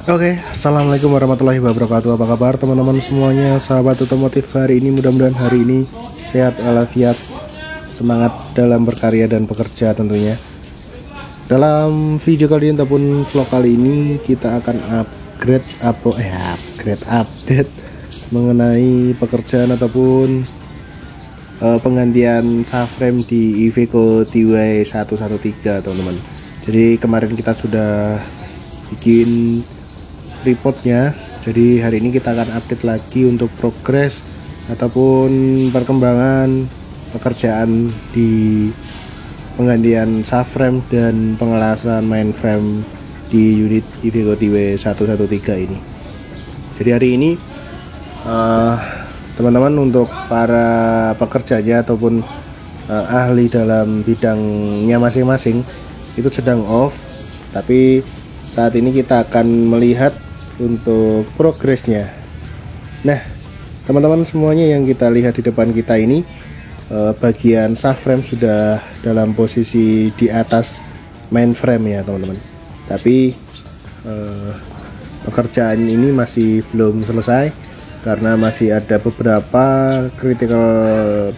Oke, assalamualaikum warahmatullahi wabarakatuh. Apa kabar teman-teman semuanya, sahabat otomotif? Hari ini mudah-mudahan hari ini sehat walafiat, semangat dalam berkarya dan bekerja tentunya. Dalam video kali ini ataupun vlog kali ini kita akan update mengenai pekerjaan ataupun penggantian subframe di Iveco TY113 teman-teman. Jadi kemarin kita sudah bikin reportnya, jadi hari ini kita akan update lagi untuk progres ataupun perkembangan pekerjaan di penggantian subframe dan pengelasan mainframe di unit Iveco TY113 ini. Jadi hari ini teman-teman, untuk para pekerjanya ataupun ahli dalam bidangnya masing-masing itu sedang off, tapi saat ini kita akan melihat untuk progresnya. Nah teman-teman semuanya, yang kita lihat di depan kita ini bagian subframe sudah dalam posisi di atas mainframe ya teman-teman, tapi pekerjaan ini masih belum selesai karena masih ada beberapa critical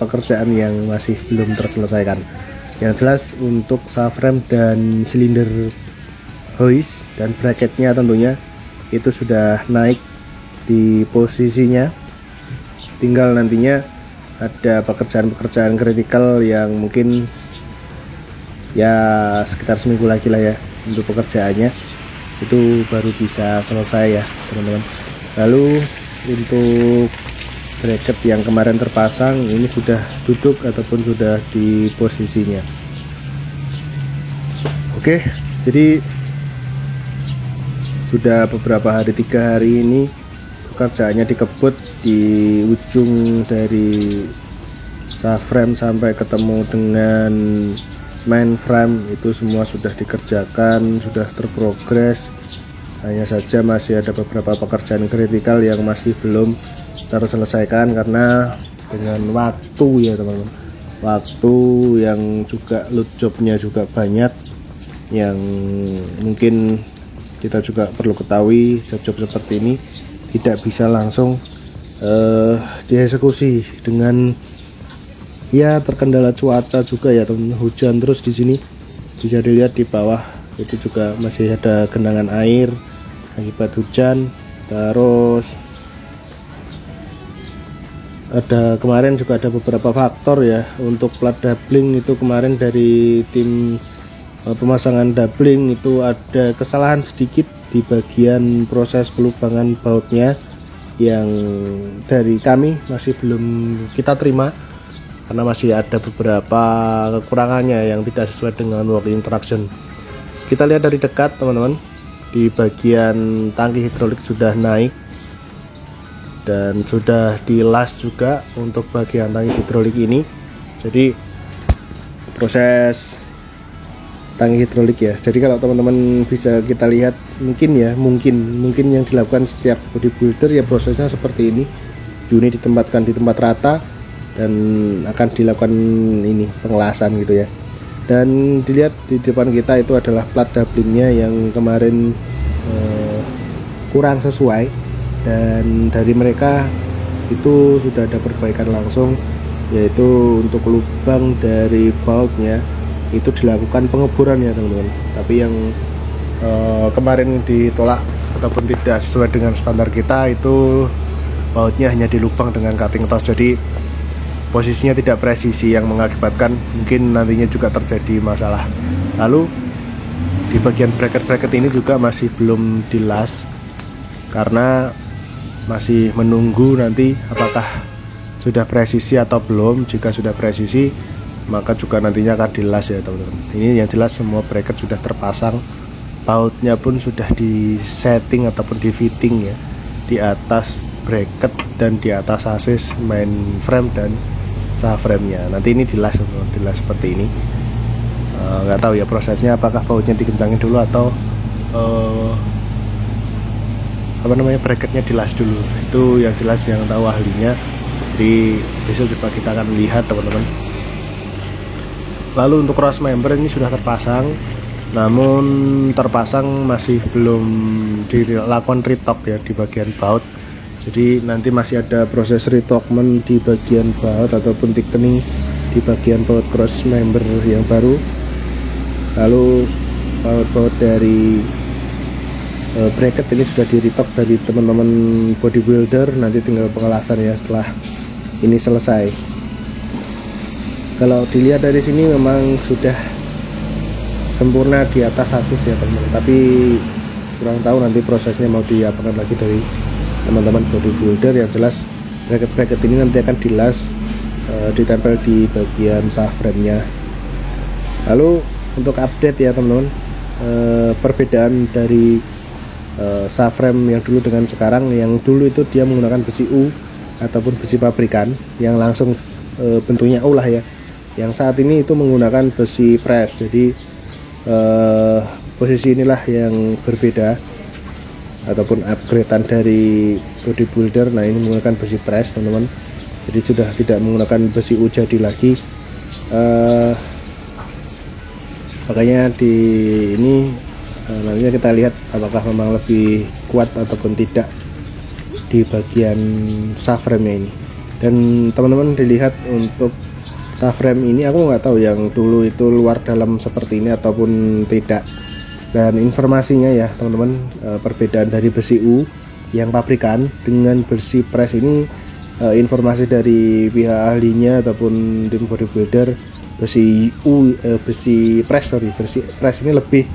pekerjaan yang masih belum terselesaikan. Yang jelas untuk subframe dan silinder hoist dan bracketnya tentunya itu sudah naik di posisinya, tinggal nantinya ada pekerjaan-pekerjaan kritikal yang mungkin ya sekitar seminggu lagi lah ya untuk pekerjaannya, itu baru bisa selesai ya teman-teman. Lalu untuk bracket yang kemarin terpasang ini sudah duduk ataupun sudah di posisinya. Oke, jadi sudah beberapa hari, 3 hari ini pekerjaannya dikebut di ujung dari subframe sampai ketemu dengan mainframe, itu semua sudah dikerjakan, sudah terprogres. Hanya saja masih ada beberapa pekerjaan kritikal yang masih belum terselesaikan karena dengan waktu ya teman-teman, waktu yang juga load jobnya juga banyak, yang mungkin kita juga perlu ketahui job-job seperti ini tidak bisa langsung dieksekusi dengan ya terkendala cuaca juga ya teman-teman. Hujan terus di sini, bisa dilihat di bawah itu juga masih ada genangan air akibat hujan. Terus ada kemarin juga ada beberapa faktor ya untuk plat doubling, itu kemarin dari tim pemasangan doubling itu ada kesalahan sedikit di bagian proses pelubangan bautnya yang dari kami masih belum kita terima karena masih ada beberapa kekurangannya yang tidak sesuai dengan working instruction. Kita lihat dari dekat teman-teman, di bagian tangki hidrolik sudah naik dan sudah dilas juga untuk bagian tangki hidrolik ini. Jadi proses tangki hidrolik ya, jadi kalau teman-teman bisa kita lihat mungkin yang dilakukan setiap bodybuilder ya prosesnya seperti ini. Unit ditempatkan di tempat rata dan akan dilakukan ini pengelasan gitu ya. Dan dilihat di depan kita itu adalah plat doublingnya yang kemarin kurang sesuai, dan dari mereka itu sudah ada perbaikan langsung, yaitu untuk lubang dari bautnya itu dilakukan pengeboran ya teman-teman. Tapi yang kemarin ditolak ataupun tidak sesuai dengan standar kita itu bautnya hanya dilubang dengan cutting toss, jadi posisinya tidak presisi yang mengakibatkan mungkin nantinya juga terjadi masalah. Lalu di bagian bracket ini juga masih belum dilas karena masih menunggu nanti apakah sudah presisi atau belum. Jika sudah presisi maka juga nantinya akan dilas ya teman-teman. Ini yang jelas semua bracket sudah terpasang, bautnya pun sudah di setting ataupun di fitting ya di atas bracket dan di atas sasis mainframe dan subframe-nya. Nanti ini dilas seperti ini. Nggak tahu ya prosesnya, apakah bautnya dikencangin dulu atau bracketnya dilas dulu. Itu yang jelas yang tahu ahlinya. Jadi besok coba kita akan lihat teman-teman. Lalu untuk cross member ini sudah terpasang, namun terpasang masih belum dilakukan retok ya di bagian baut. Jadi nanti masih ada proses retokmen di bagian baut ataupun thickening di bagian baut cross member yang baru. Lalu baut-baut dari bracket ini sudah di retok dari teman-teman bodybuilder, nanti tinggal pengelasan ya setelah ini selesai. Kalau dilihat dari sini memang sudah sempurna di atas chassis ya teman-teman, tapi kurang tahu nanti prosesnya mau diapakan lagi dari teman-teman bodybuilder. Yang jelas bracket-bracket ini nanti akan dilas, ditempel di bagian subframe-nya. Lalu untuk update ya teman-teman, perbedaan dari subframe yang dulu dengan sekarang. Yang dulu itu dia menggunakan besi U ataupun besi pabrikan yang langsung bentuknya U lah ya. Yang saat ini itu menggunakan besi press. Jadi posisi inilah yang berbeda ataupun upgradean dari bodybuilder. Nah, ini menggunakan besi press teman-teman, jadi sudah tidak menggunakan besi U jadi lagi. Makanya di ini nantinya kita lihat apakah memang lebih kuat ataupun tidak di bagian subframe nya ini. Dan teman-teman dilihat untuk subframe ini, aku nggak tahu yang dulu itu luar dalam seperti ini ataupun tidak. Dan informasinya ya teman-teman, perbedaan dari besi U yang pabrikan dengan besi press ini, informasi dari pihak ahlinya ataupun tim bodybuilder, besi press ini lebih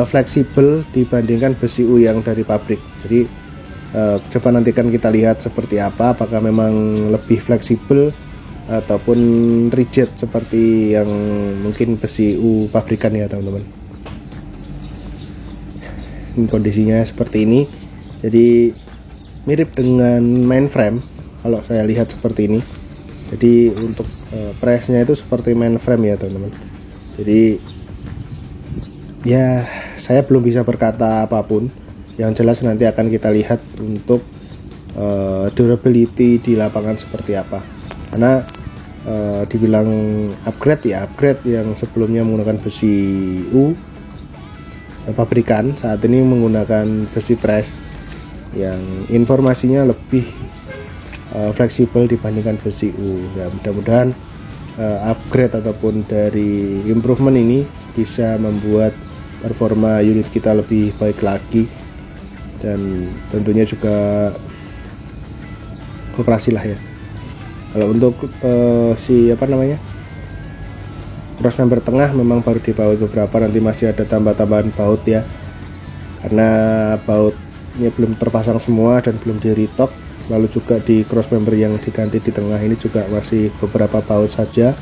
fleksibel dibandingkan besi U yang dari pabrik. Jadi coba nantikan kita lihat seperti apa, apakah memang lebih fleksibel ataupun rigid seperti yang mungkin besi U pabrikan ya teman-teman. Ini kondisinya seperti ini, jadi mirip dengan mainframe kalau saya lihat seperti ini. Jadi untuk pressnya itu seperti mainframe ya teman-teman. Jadi ya saya belum bisa berkata apapun. Yang jelas nanti akan kita lihat untuk durability di lapangan seperti apa. Karena dibilang upgrade ya upgrade, yang sebelumnya menggunakan besi U pabrikan, saat ini menggunakan besi press yang informasinya lebih fleksibel dibandingkan besi U. Ya, mudah-mudahan upgrade ataupun dari improvement ini bisa membuat performa unit kita lebih baik lagi, dan tentunya juga operasi lah ya. Kalau untuk cross member tengah memang baru dibaut beberapa, nanti masih ada tambah-tambahan baut ya, karena bautnya belum terpasang semua dan belum di retok. Lalu juga di cross member yang diganti di tengah ini juga masih beberapa baut saja,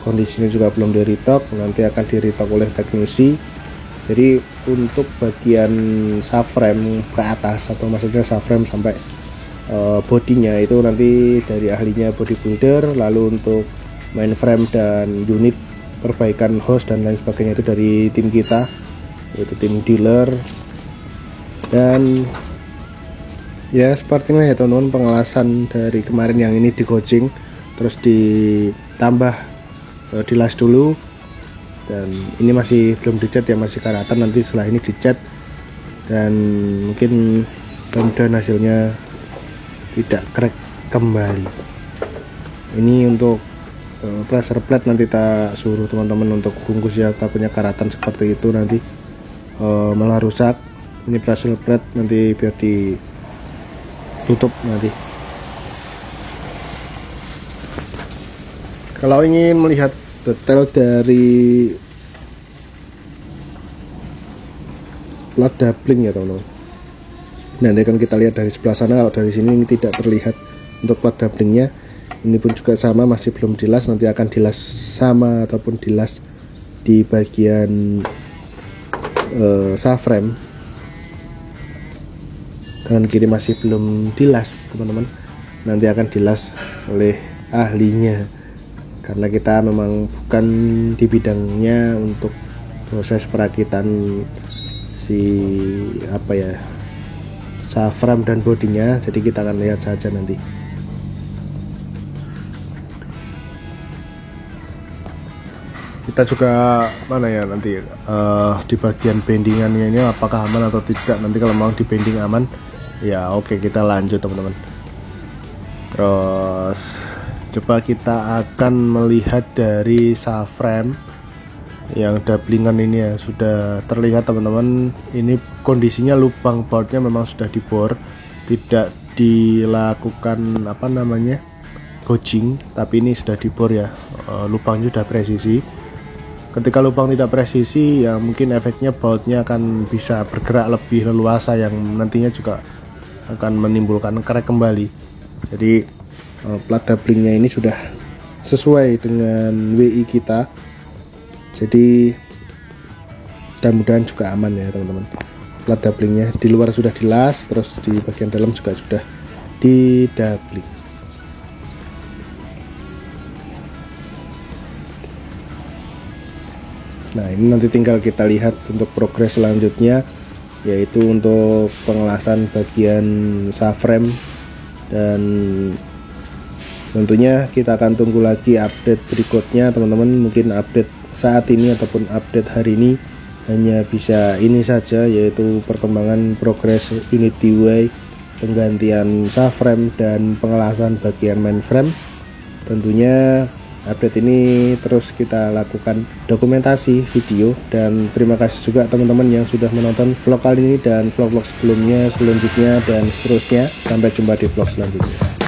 kondisinya juga belum di retok, nanti akan di retok oleh teknisi. Jadi untuk bagian subframe ke atas, atau maksudnya subframe sampai bodinya, itu nanti dari ahlinya bodybuilder. Lalu untuk mainframe dan unit perbaikan hose dan lain sebagainya itu dari tim kita, yaitu tim dealer. Dan ya sepertinya ya teman-teman, pengelasan dari kemarin yang ini digocing terus ditambah dilas dulu, dan ini masih belum dicat ya, masih karatan. Nanti setelah ini dicat dan mungkin mudah-mudahan hasilnya tidak crack kembali. Ini untuk pressure plate nanti kita suruh teman-teman untuk bungkus ya, takutnya karatan seperti itu nanti malah rusak. Ini pressure plate nanti biar ditutup nanti. Kalau ingin melihat detail dari plat doubling ya teman-teman, nanti akan kita lihat dari sebelah sana. Kalau dari sini ini tidak terlihat untuk plat doublingnya. Ini pun juga sama, masih belum dilas, nanti akan dilas sama ataupun dilas di bagian subframe. Kanan kiri masih belum dilas teman-teman, nanti akan dilas oleh ahlinya, karena kita memang bukan di bidangnya untuk proses perakitan subframe dan bodinya. Jadi kita akan lihat saja nanti. kita juga mana ya nanti di bagian bendingannya ini apakah aman atau tidak. Nanti kalau mau di bending aman ya oke, kita lanjut teman-teman. Terus coba kita akan melihat dari subframe yang doublingan ini ya, sudah terlihat teman-teman. Ini kondisinya lubang bautnya memang sudah dibor, tidak dilakukan apa namanya gouging, tapi ini sudah dibor ya. Lubangnya sudah presisi. Ketika lubang tidak presisi ya mungkin efeknya bautnya akan bisa bergerak lebih leluasa, yang nantinya juga akan menimbulkan crack kembali. Jadi plat doublingnya ini sudah sesuai dengan WI kita, jadi mudah-mudahan juga aman ya teman-teman. Plat doublingnya di luar sudah dilas, terus di bagian dalam juga sudah di doubling. Nah ini nanti tinggal kita lihat untuk progres selanjutnya, yaitu untuk pengelasan bagian subframe, dan tentunya kita akan tunggu lagi update berikutnya teman-teman. Mungkin update saat ini ataupun update hari ini hanya bisa ini saja, yaitu perkembangan progres Unity Y, penggantian subframe dan pengelasan bagian mainframe. Tentunya update ini terus kita lakukan dokumentasi video, dan terima kasih juga teman-teman yang sudah menonton vlog kali ini dan vlog-vlog sebelumnya, selanjutnya dan seterusnya. Sampai jumpa di vlog selanjutnya.